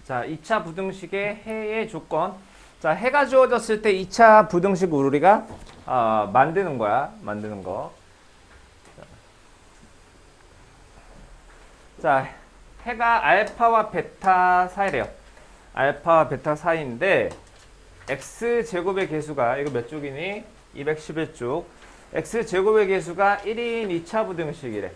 자, 2차 부등식의 해의 조건. 자, 해가 주어졌을 때 2차 부등식 우리가 만드는 거야. 만드는 거. 자, 해가 알파와 베타 사이래요. 알파와 베타 사이인데 x제곱의 개수가 이거 몇 쪽이니? 211쪽. x제곱의 개수가 1인 2차 부등식이래.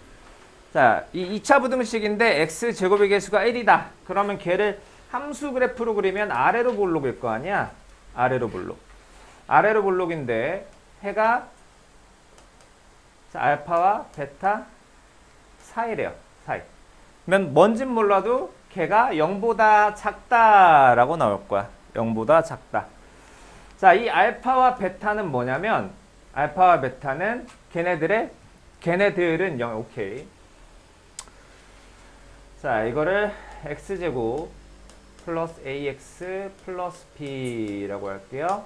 자, 이 2차 부등식인데 x제곱의 개수가 1이다. 그러면 걔를 함수 그래프로 그리면 아래로 볼록일 거 아니야? 아래로 볼록. 아래로 볼록인데 해가 자, 알파와 베타 사이래요. 사이. 그러면 뭔진 몰라도 걔가 0보다 작다라고 나올 거야. 0보다 작다. 자, 이 알파와 베타는 뭐냐면 알파와 베타는 걔네들은 0. 오케이. 자, 이거를 x제곱 플러스 ax 플러스 b라고 할게요.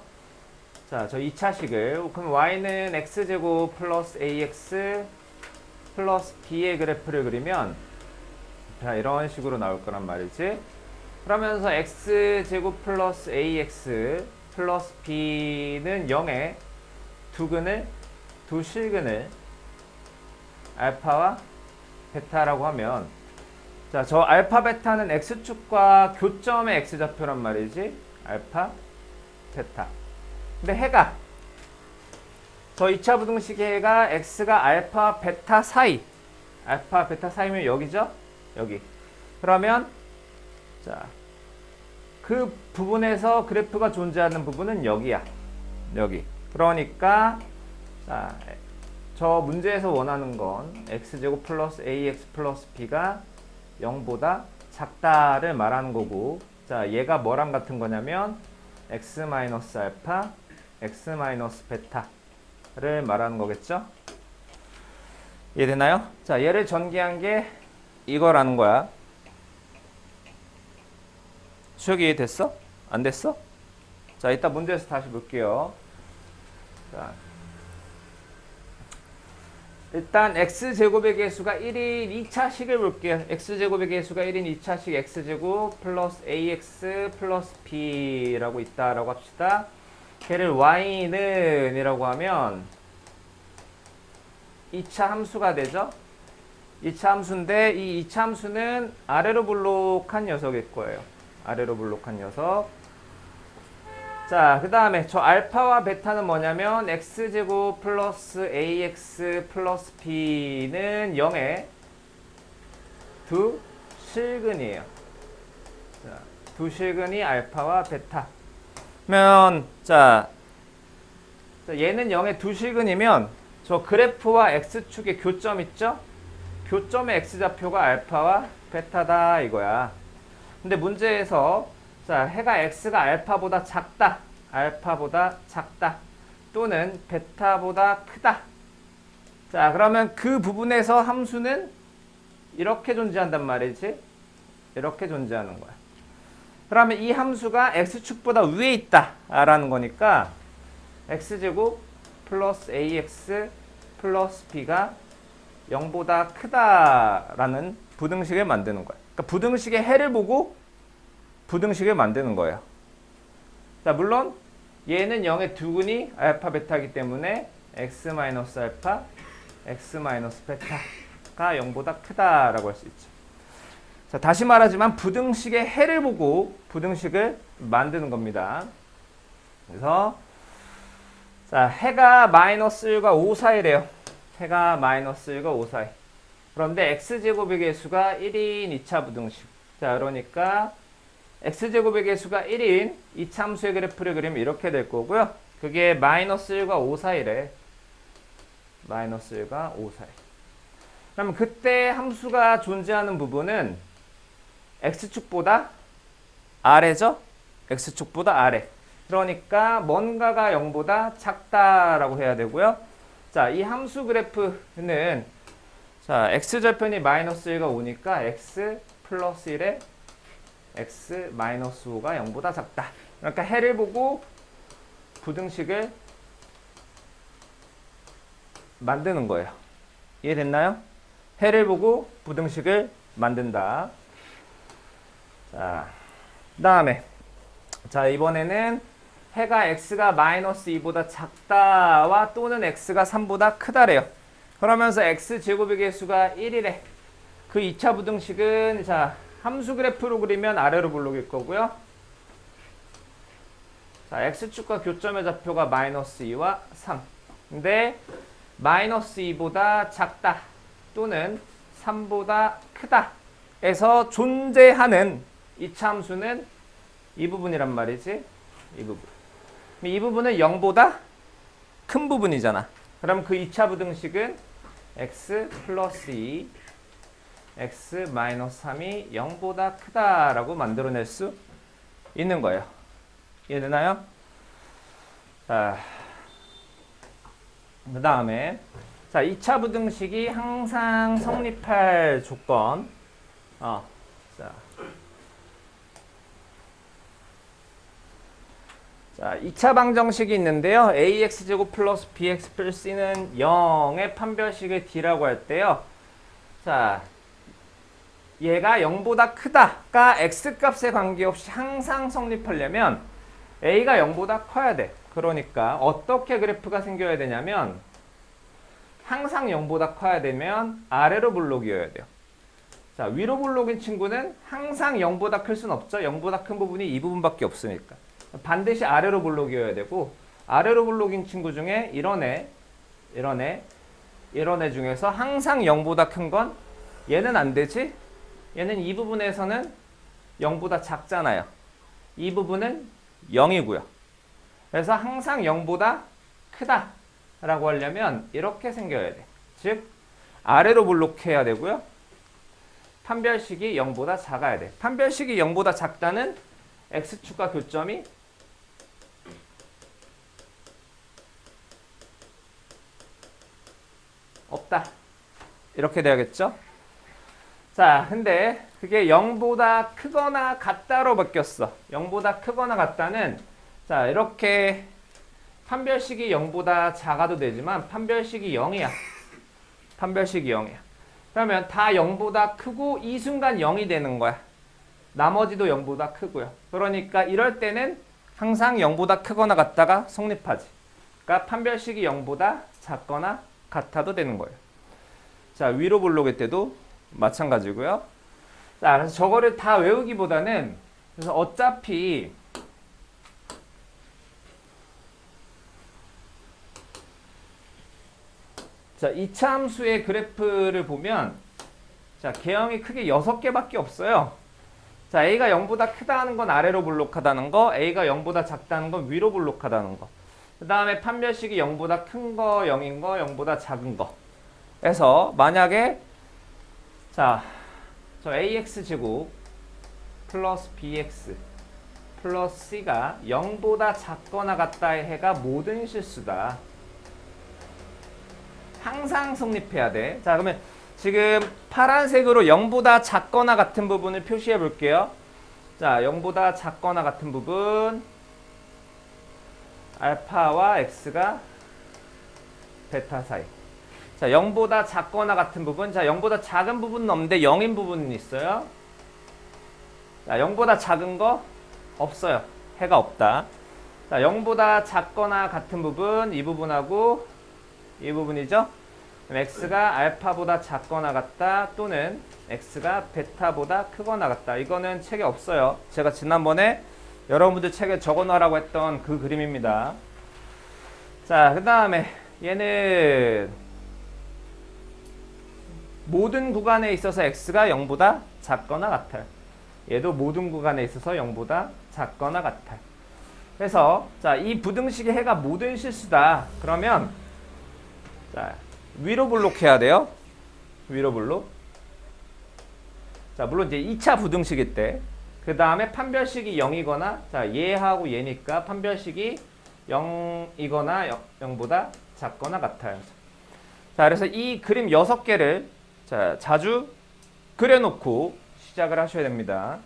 자, 저 2차식을 그럼 y는 x제곱 플러스 ax 플러스 b의 그래프를 그리면 자, 이런 식으로 나올 거란 말이지. 그러면서 x제곱 플러스 ax 플러스 b는 0에 두 실근을 알파와 베타라고 하면 자, 저 알파 베타는 x축과 교점의 x좌표란 말이지. 알파 베타. 근데 해가 저 2차 부등식의 해가 x가 알파 베타 사이. 알파 베타 사이면 여기죠? 여기. 그러면 자, 그 부분에서 그래프가 존재하는 부분은 여기야. 여기. 그러니까 자, 저 문제에서 원하는 건 x제곱 플러스 ax 플러스 b가 0보다 작다를 말하는 거고, 자, 얘가 뭐랑 같은 거냐면 x 마이너스 알파, x 마이너스 베타를 말하는 거겠죠? 이해되나요? 자, 얘를 전개한 게 이거라는 거야. 수혁이 이해됐어? 안 됐어? 자, 이따 문제에서 다시 볼게요. 자, 일단 x제곱의 개수가 1인 2차식을 볼게요. x제곱의 개수가 1인 2차식 x제곱 플러스 ax 플러스 b라고 있다라고 합시다. 걔를 y는 이라고 하면 2차 함수가 되죠. 2차 함수인데 이 2차 함수는 아래로 볼록한 녀석일 거예요. 아래로 볼록한 녀석. 자, 그 다음에 저 알파와 베타는 뭐냐면 x제곱 플러스 ax 플러스 b는 0에 두 실근이에요. 자, 두 실근이 알파와 베타. 자, 얘는 0의 두 실근이면 저 그래프와 x축의 교점 있죠? 교점의 x좌표가 알파와 베타다 이거야. 근데 문제에서 자, 해가 x가 알파보다 작다. 알파보다 작다. 또는 베타보다 크다. 자, 그러면 그 부분에서 함수는 이렇게 존재한단 말이지. 이렇게 존재하는 거야. 그러면 이 함수가 x축보다 위에 있다. 라는 거니까 x제곱 플러스 ax 플러스 b가 0보다 크다라는 부등식을 만드는 거야. 그러니까 부등식의 해를 보고 부등식을 만드는 거예요. 자, 물론 얘는 0의 두근이 알파 베타이기 때문에 x 마이너스 알파, x 마이너스 베타가 0보다 크다라고 할 수 있죠. 자, 다시 말하지만 부등식의 해를 보고 부등식을 만드는 겁니다. 그래서 자, 해가 마이너스 1과 5 사이래요. 해가 마이너스 1과 5 사이. 그런데 x제곱의 개수가 1인 2차 부등식. 자, 그러니까 x제곱의 개수가 1인 2차 함수의 그래프를 그리면 이렇게 될 거고요. 그게 마이너스 1과 5 사이래. 마이너스 1과 5 사이. 그러면 그때 함수가 존재하는 부분은 x축보다 아래죠? x축보다 아래. 그러니까 뭔가가 0보다 작다라고 해야 되고요. 자, 이 함수 그래프는 자, x절편이 마이너스 1과 5니까 x 플러스 1에 x 마이너스 5가 0보다 작다. 그러니까 해를 보고 부등식을 만드는 거예요. 이해됐나요? 해를 보고 부등식을 만든다. 자, 그 다음에 자 이번에는 해가 x가 마이너스 2보다 작다와 또는 x가 3보다 크다래요. 그러면서 x제곱의 개수가 1이래. 그 2차 부등식은 자 함수 그래프로 그리면 아래로 블록일 거고요. 자 x축과 교점의 좌표가 마이너스 2와 3. 근데 마이너스 2보다 작다 또는 3보다 크다 에서 존재하는 2차 함수는 이 부분이란 말이지. 이 부분. 이 부분은 0보다 큰 부분이잖아. 그럼 그 2차 부등식은 x 플러스 2, x 마이너스 3이 0보다 크다라고 만들어낼 수 있는 거예요. 이해되나요? 자, 그 다음에 자 2차 부등식이 항상 성립할 조건. 자, 2차 방정식이 있는데요. ax제곱 플러스 bx 플러스 c는 0의 판별식을 d라고 할 때요. 자, 얘가 0보다 크다가 x값에 관계없이 항상 성립하려면 a가 0보다 커야 돼. 그러니까 어떻게 그래프가 생겨야 되냐면 항상 0보다 커야 되면 아래로 블록이어야 돼요. 자, 위로 블록인 친구는 항상 0보다 클 순 없죠. 0보다 큰 부분이 이 부분밖에 없으니까. 반드시 아래로 블록이어야 되고 아래로 블록인 친구 중에 이런 애 중에서 항상 0보다 큰 건 얘는 안 되지? 얘는 이 부분에서는 0보다 작잖아요. 이 부분은 0이고요. 그래서 항상 0보다 크다 라고 하려면 이렇게 생겨야 돼. 즉 아래로 블록해야 되고요. 판별식이 0보다 작아야 돼. 판별식이 0보다 작다는 x축과 교점이 없다. 이렇게 돼야겠죠? 자, 근데 그게 0보다 크거나 같다로 바뀌었어. 0보다 크거나 같다는 자, 이렇게 판별식이 0보다 작아도 되지만 판별식이 0이야. 판별식이 0이야. 그러면 다 0보다 크고 이 순간 0이 되는 거야. 나머지도 0보다 크고요. 그러니까 이럴 때는 항상 0보다 크거나 같다가 성립하지. 그러니까 판별식이 0보다 작거나 같아도 되는 거예요. 자, 위로 블록일 때도 마찬가지고요. 자, 그래서 저거를 다 외우기보다는 그래서 어차피 자, 2차 함수의 그래프를 보면 자, 개형이 크게 6개밖에 없어요. 자, a가 0보다 크다는 건 아래로 블록하다는 거, a가 0보다 작다는 건 위로 블록하다는 거. 그 다음에 판별식이 0보다 큰 거, 0인 거, 0보다 작은 거. 그래서 만약에 자, 저 ax제곱 플러스 bx 플러스 c가 0보다 작거나 같다의 해가 모든 실수다. 항상 성립해야 돼. 자, 그러면 지금 파란색으로 0보다 작거나 같은 부분을 표시해 볼게요. 자, 0보다 작거나 같은 부분 알파와 x가 베타 사이. 자, 0보다 작거나 같은 부분. 자, 0보다 작은 부분은 없는데 0인 부분은 있어요. 자, 0보다 작은 거 없어요. 해가 없다. 자, 0보다 작거나 같은 부분, 이 부분하고 이 부분이죠. 그럼 x가 알파보다 작거나 같다 또는 x가 베타보다 크거나 같다. 이거는 책에 없어요. 제가 지난번에 여러분들 책에 적어놓으라고 했던 그 그림입니다. 자, 그 다음에 얘는 모든 구간에 있어서 x가 0보다 작거나 같아요. 얘도 모든 구간에 있어서 0보다 작거나 같아요. 그래서 자, 이 부등식의 해가 모든 실수다. 그러면 자, 위로 블록해야 돼요. 위로 블록. 자, 물론 이제 2차 부등식일 때. 그 다음에 판별식이 0이거나, 자, 얘하고 얘니까 판별식이 0이거나 0보다 작거나 같아요. 자, 그래서 이 그림 6개를 자, 자주 그려놓고 시작을 하셔야 됩니다.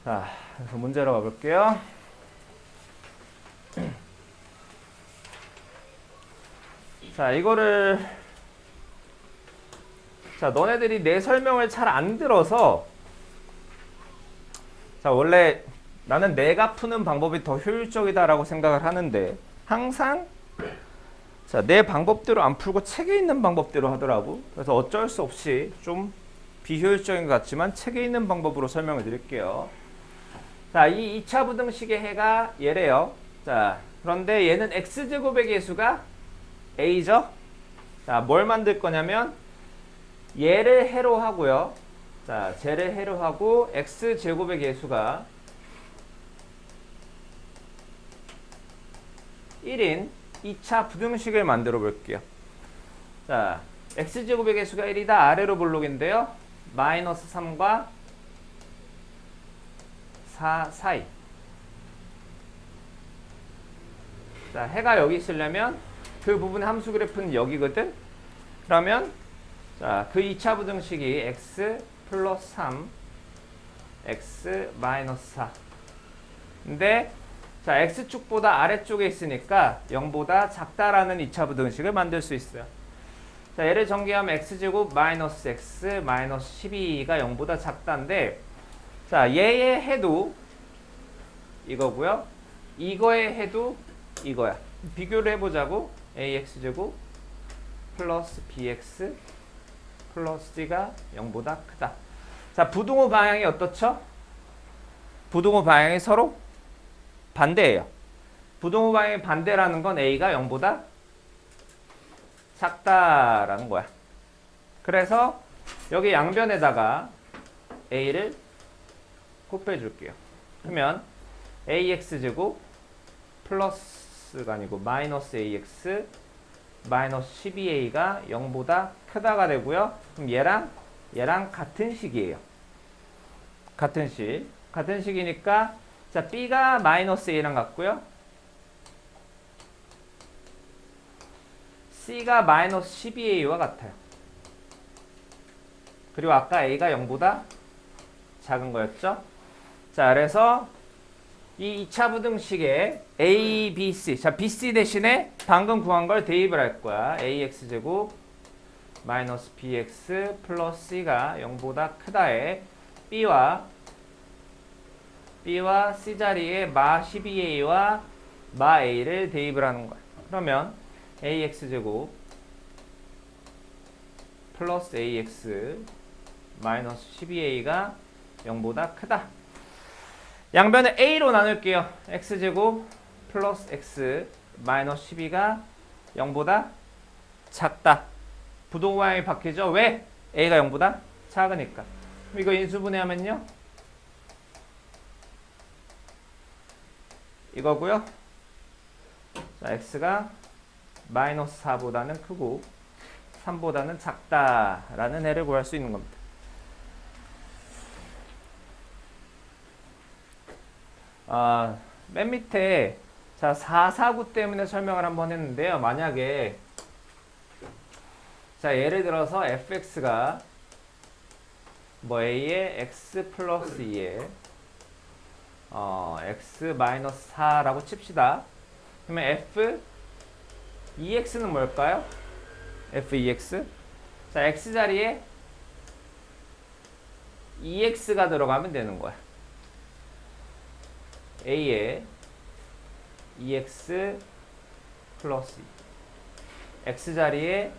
자, 그래서 문제로 가볼게요. 자, 이거를 자, 너네들이 내 설명을 잘 안 들어서 자, 원래 나는 내가 푸는 방법이 더 효율적이다라고 생각을 하는데 항상 자, 내 방법대로 안 풀고 책에 있는 방법대로 하더라고. 그래서 어쩔 수 없이 좀 비효율적인 것 같지만 책에 있는 방법으로 설명을 드릴게요. 자, 이 2차 부등식의 해가 얘래요. 자, 그런데 얘는 x제곱의 계수가 a죠. 자, 뭘 만들 거냐면 얘를 해로 하고요. 자, 쟤를 해로 하고 x제곱의 계수가 1인 2차 부등식을 만들어 볼게요. 자, x제곱의 계수가 1이다. 아래로 볼록인데요. 마이너스 3과 4 사이. 자, 해가 여기 있으려면 그 부분의 함수 그래프는 여기거든. 그러면 자, 그 2차 부등식이 x 플러스 3 x 마이너스 4. 근데 자, x축보다 아래쪽에 있으니까 0보다 작다라는 2차 부등식을 만들 수 있어요. 자, 얘를 전개하면 x제곱 마이너스 x 마이너스 12가 0보다 작다인데 자, 얘의 해도 이거고요. 이거의 해도 이거야. 비교를 해보자고. ax제곱 플러스 bx 플러스 c가 0보다 크다. 자, 부등호 방향이 어떻죠? 부등호 방향이 서로 반대예요. 부등호 방향이 반대라는 건 a가 0보다 작다라는 거야. 그래서 여기 양변에다가 a를 곱해 줄게요. 그러면 ax제곱 플러스가 아니고 마이너스 ax 마이너스 12a가 0보다 크다가 되고요. 그럼 얘랑 같은 식이에요. 같은 식. 같은 식이니까 자, b가 마이너스 a랑 같고요. c가 마이너스 12a와 같아요. 그리고 아까 a가 0보다 작은 거였죠. 자, 그래서 이 2차 부등식에 a, b, c. 자, b, c 대신에 방금 구한 걸 대입을 할 거야. ax제곱 마이너스 bx 플러스 c가 0보다 크다에 b와 c 자리에 마 12a와 마 a를 대입을 하는 거야. 그러면 ax제곱 플러스 ax 마이너스 12a가 0보다 크다. 양변을 a로 나눌게요. x제곱 플러스 x 마이너스 12가 0보다 작다. 부등호 방향이 바뀌죠. 왜? a가 0보다 작으니까. 그럼 이거 인수분해하면요. 이거고요. 자, x가 마이너스 4보다는 크고 3보다는 작다라는 해를 구할 수 있는 겁니다. 맨 밑에 자, 449 때문에 설명을 한번 했는데요. 만약에 자, 예를 들어서 fx가 뭐 a에 x 플러스 2에 x 마이너스 4라고 칩시다. 그러면 f 2x는 뭘까요? f 2x 자, x 자리에 2x가 들어가면 되는 거야. a에 2x 플러스 2 x 자리에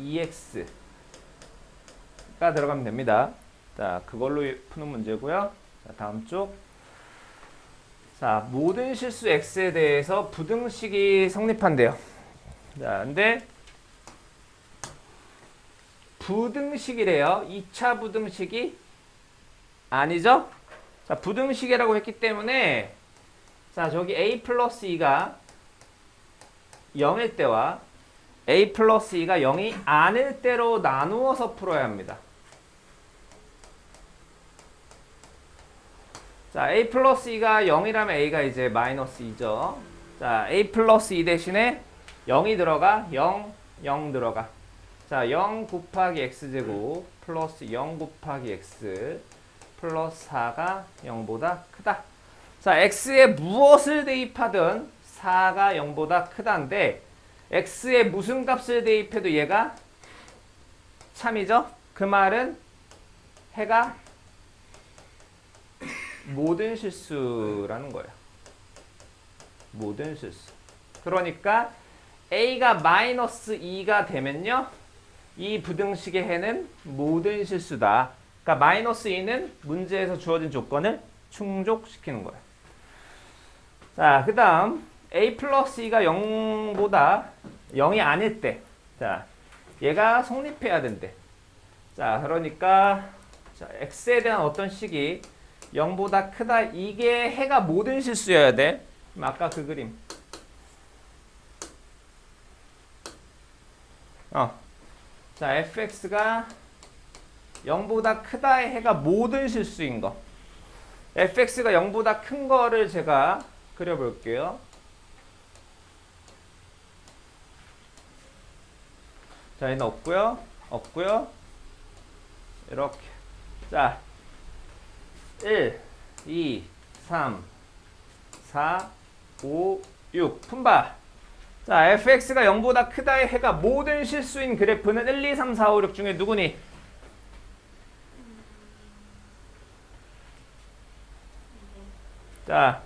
2x가 들어가면 됩니다. 자, 그걸로 푸는 문제고요. 자, 다음 쪽. 자, 모든 실수 x에 대해서 부등식이 성립한대요. 자, 근데 부등식이래요. 2차 부등식이 아니죠? 자, 부등식이라고 했기 때문에 자, 저기 a 플러스 2가 0일 때와 a 플러스 2가 0이 아닐 때로 나누어서 풀어야 합니다. 자, a 플러스 2가 0이라면 a가 이제 마이너스 2죠. 자, a 플러스 2 대신에 0이 들어가 0, 0 들어가. 자, 0 곱하기 x제곱 플러스 0 곱하기 x 플러스 4가 0보다 크다. 자, x에 무엇을 대입하든 4가 0보다 크다인데 x에 무슨 값을 대입해도 얘가 참이죠? 그 말은 해가 모든 실수라는 거예요. 모든 실수. 그러니까 a가 마이너스 2가 되면요. 이 부등식의 해는 모든 실수다. 그러니까 마이너스 2는 문제에서 주어진 조건을 충족시키는 거예요. 자, 그 다음 a 플러스 2가 0보다 0이 아닐 때, 자, 얘가 성립해야 된대. 자, 그러니까 자, x에 대한 어떤 식이 0보다 크다. 이게 해가 모든 실수여야 돼. 그럼 아까 그 그림. 자, fx가 0보다 크다의 해가 모든 실수인 거. fx가 0보다 큰 거를 제가 그려볼게요. 자, 얘는 없고요. 없고요. 이렇게. 자, 1, 2, 3, 4, 5, 6. 품바. 자, fx가 0보다 크다의 해가 모든 실수인 그래프는 1, 2, 3, 4, 5, 6 중에 누구니? 자,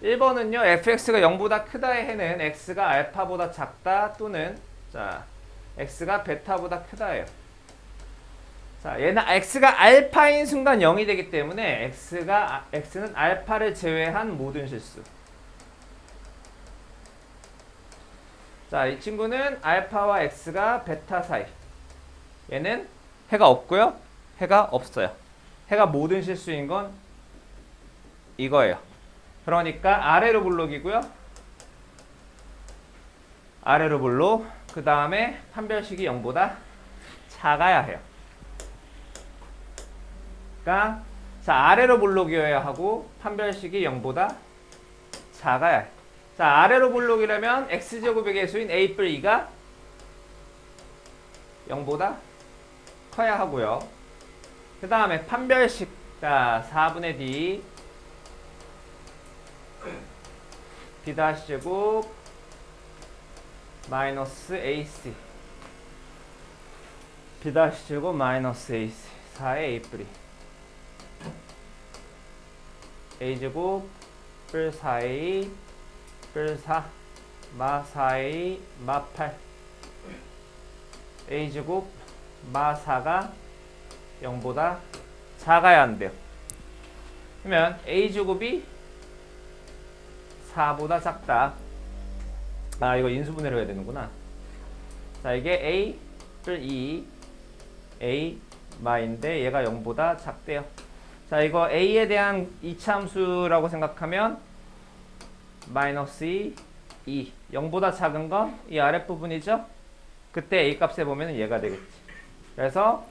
1번은요. fx가 0보다 크다의 해는 x가 알파보다 작다 또는 자, x가 베타보다 크다예요. 자, 얘는 x가 알파인 순간 0이 되기 때문에 x는 알파를 제외한 모든 실수. 자, 이 친구는 알파와 x가 베타 사이. 얘는 해가 없고요. 해가 없어요. 해가 모든 실수인 건 이거예요. 그러니까 아래로 블록이고요. 아래로 블록. 그 다음에 판별식이 0보다 작아야 해요. 그러니까 자, 아래로 블록이어야 하고 판별식이 0보다 작아야 해. 자, 아래로 블록이라면 x제곱의 개수인 a 뿔 2가 0보다 커야 하고요. 그 다음에 판별식. 자, 4분의 d b-제곱 마이너스 ac b-제곱 마이너스 ac 4의 a 뿔 2 a제곱 뿔 4a 뿔 4 마 4a 마 8 a제곱 마 4가 0보다 작아야 한대요. 그러면 a제곱이 4보다 작다. 아, 이거 인수분해를 해야 되는구나. 자, 이게 a 뿔 2 a 마인데 얘가 0보다 작대요. 자, 이거 a에 대한 이차함수라고 생각하면 마이너스 2 0보다 작은 건 이 아랫부분이죠. 그때 a 값에 보면 얘가 되겠지. 그래서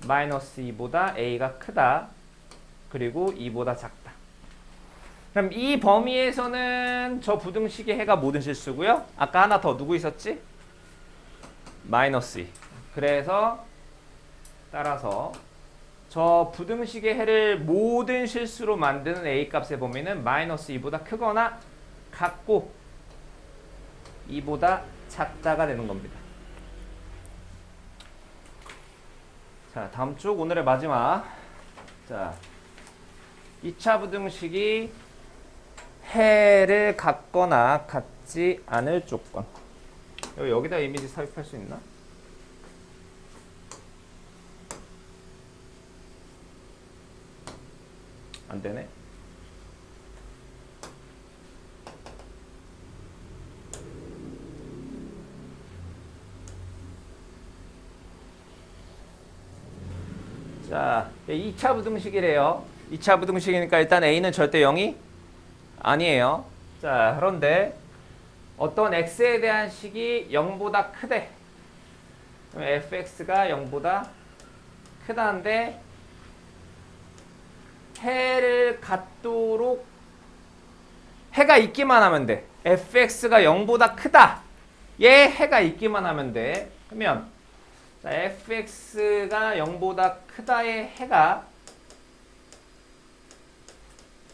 마이너스 2보다 a가 크다. 그리고 2보다 작다. 그럼 이 범위에서는 저 부등식의 해가 모든 실수고요. 아까 하나 더 누구 있었지? 마이너스 2. 그래서 따라서 저 부등식의 해를 모든 실수로 만드는 a 값의 범위는 마이너스 2보다 크거나 같고 2보다 작다가 되는 겁니다. 자, 다음 쪽 오늘의 마지막. 자, 2차 부등식이 해를 같거나 같지 않을 조건. 여기다 이미지 삽입할 수 있나? 안 되네. 자, 2차 부등식이래요. 2차 부등식이니까 일단 a는 절대 0이 아니에요. 자, 그런데 어떤 x에 대한 식이 0보다 크대. 그럼 fx가 0보다 크다는데 해를 갖도록 해가 있기만 하면 돼. fx가 0보다 크다. 얘 해가 있기만 하면 돼. 그러면 자, fx가 0보다 크다의 해가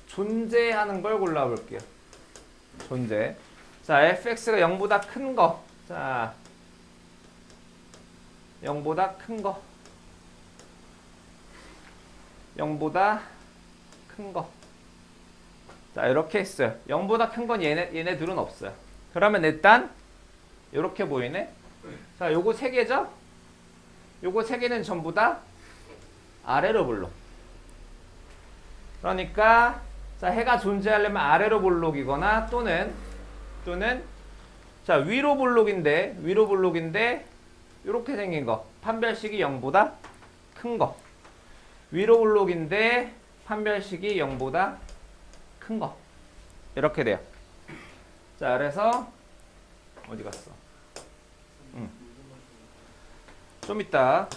존재하는 걸 골라볼게요. 존재. 자, fx가 0보다 큰 거. 자, 0보다 큰 거. 0보다 큰 거. 자, 이렇게 했어요. 0보다 큰 건 얘네 둘은 없어요. 그러면 일단 이렇게 보이네. 자, 요거 세 개죠? 요거 세 개는 전부 다 아래로 볼록. 그러니까 자, 해가 존재하려면 아래로 볼록이거나 또는 자, 위로 볼록인데 이렇게 생긴 거. 판별식이 0보다 큰 거. 위로 볼록인데 판별식이 0보다 큰 거. 이렇게 돼요. 자, 그래서 어디 갔어? 좀 이따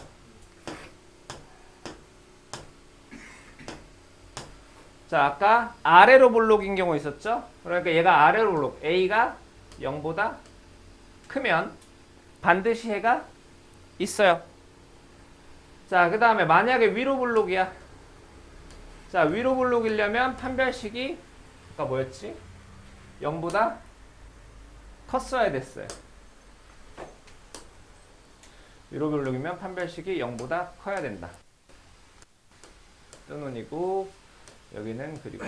자, 아까 아래로 볼록인 경우 있었죠? 그러니까 얘가 아래로 볼록, A가 0보다 크면 반드시 해가 있어요. 자, 그 다음에 만약에 위로 볼록이야. 자, 위로 볼록이려면 판별식이 아까 뭐였지? 0보다 컸어야 됐어요. 위로 볼록이면 판별식이 0보다 커야 된다. 뜨눈이고 여기는 그리고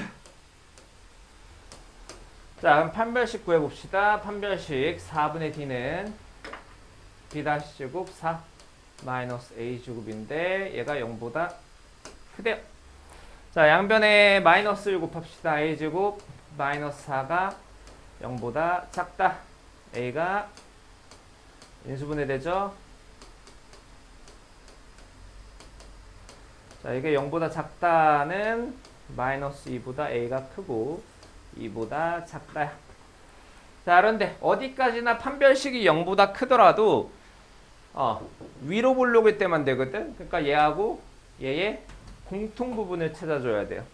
자, 그럼 판별식 구해봅시다. 판별식 4분의 D는 B-제곱 4 마이너스 A제곱인데 얘가 0보다 크대요. 자, 양변에 마이너스를 곱합시다. A제곱 마이너스 4가 0보다 작다. A가 인수분해 되죠. 자, 이게 0보다 작다는 마이너스 2보다 A가 크고 2보다 작다. 자, 그런데 어디까지나 판별식이 0보다 크더라도 위로 볼록일 때만 되거든. 그러니까 얘하고 얘의 공통 부분을 찾아줘야 돼요.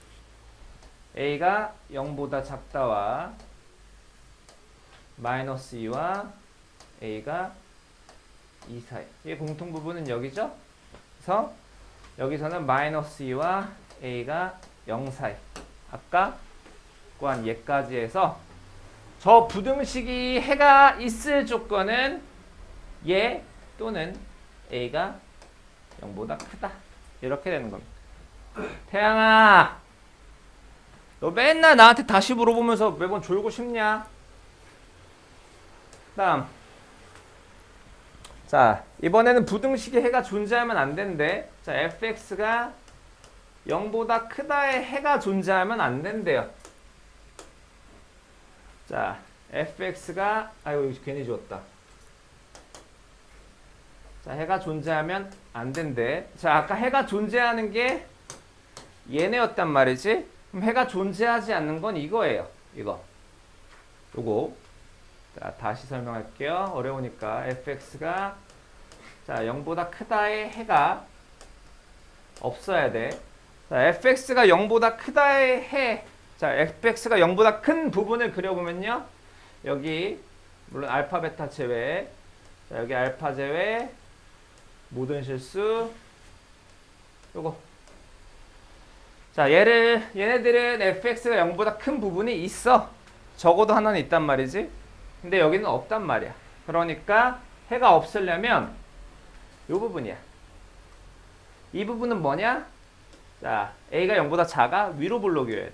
A가 0보다 작다와 마이너스 2와 A가 2 사이. 얘 공통 부분은 여기죠. 그래서 여기서는 마이너스 2와 A가 0 사이. 아까 구한 얘까지 해서 저 부등식이 해가 있을 조건은 얘 또는 A가 0보다 크다. 이렇게 되는 겁니다. 태양아, 너 맨날 나한테 다시 물어보면서 매번 졸고 싶냐? 다음. 자, 이번에는 부등식에 해가 존재하면 안 된대. 자, fx가 0보다 크다의 해가 존재하면 안 된대요. 자, fx가 아이고 괜히 지웠다. 자, 해가 존재하면 안 된대. 자, 아까 해가 존재하는 게 얘네였단 말이지. 그럼 해가 존재하지 않는 건 이거예요. 이거. 요거. 자, 다시 설명할게요. 어려우니까 fx가 자, 0보다 크다의 해가 없어야 돼. 자, fx가 0보다 크다의 해. 자, fx가 0보다 큰 부분을 그려보면요. 여기 물론 알파 베타 제외. 자, 여기 알파 제외. 모든 실수. 요거. 자, 얘네들은 fx가 0보다 큰 부분이 있어. 적어도 하나는 있단 말이지. 근데 여기는 없단 말이야. 그러니까 해가 없으려면 이 부분이야. 이 부분은 뭐냐? 자, A가 0보다 작아 위로 볼록이어야 돼.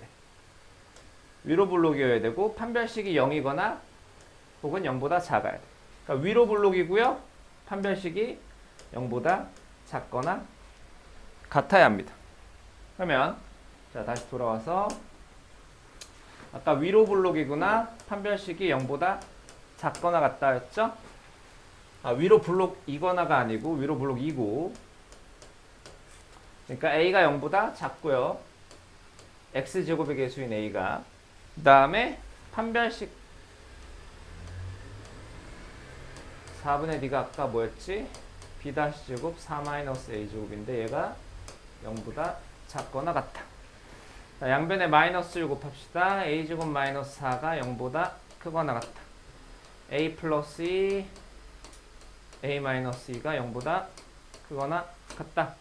위로 볼록이어야 되고 판별식이 0이거나 혹은 0보다 작아야 돼. 그러니까 위로 볼록이고요. 판별식이 0보다 작거나 같아야 합니다. 그러면 자, 다시 돌아와서 아까 위로 볼록이구나 판별식이 0보다 작거나 같다 했죠? 위로 볼록이거나가 아니고 위로 볼록이고 그러니까 A가 0보다 작고요. X제곱의 개수인 A가 그 다음에 판별식 4분의 D가 아까 뭐였지? B-제곱 4-A제곱인데 얘가 0보다 작거나 같다. 자, 양변에 마이너스를 곱합시다. A제곱 마이너스 4가 0보다 크거나 같다. A 플러스 2 A 마이너스 2가 0보다 크거나 같다.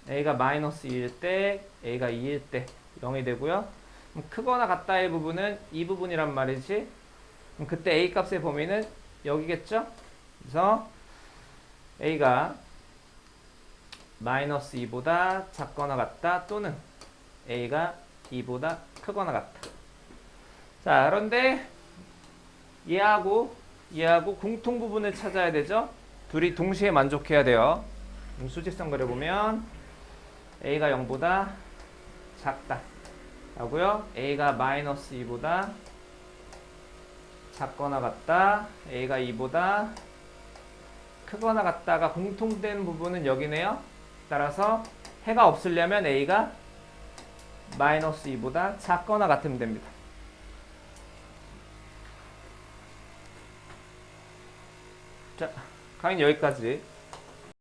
A가 마이너스 2일 때 A가 2일 때 0이 되고요. 그럼 크거나 같다의 부분은 이 부분이란 말이지. 그럼 그때 A 값의 범위는 여기겠죠? 그래서 A가 마이너스 2보다 작거나 같다 또는 a가 2보다 크거나 같다. 자, 그런데 얘하고 공통 부분을 찾아야 되죠. 둘이 동시에 만족해야 돼요. 수직선 그려보면 a가 0보다 작다 하고요. a가 마이너스 2보다 작거나 같다. a가 2보다 크거나 같다가 공통된 부분은 여기네요. 따라서 해가 없으려면 a가 마이너스 2보다 작거나 같으면 됩니다. 자, 강의는 여기까지.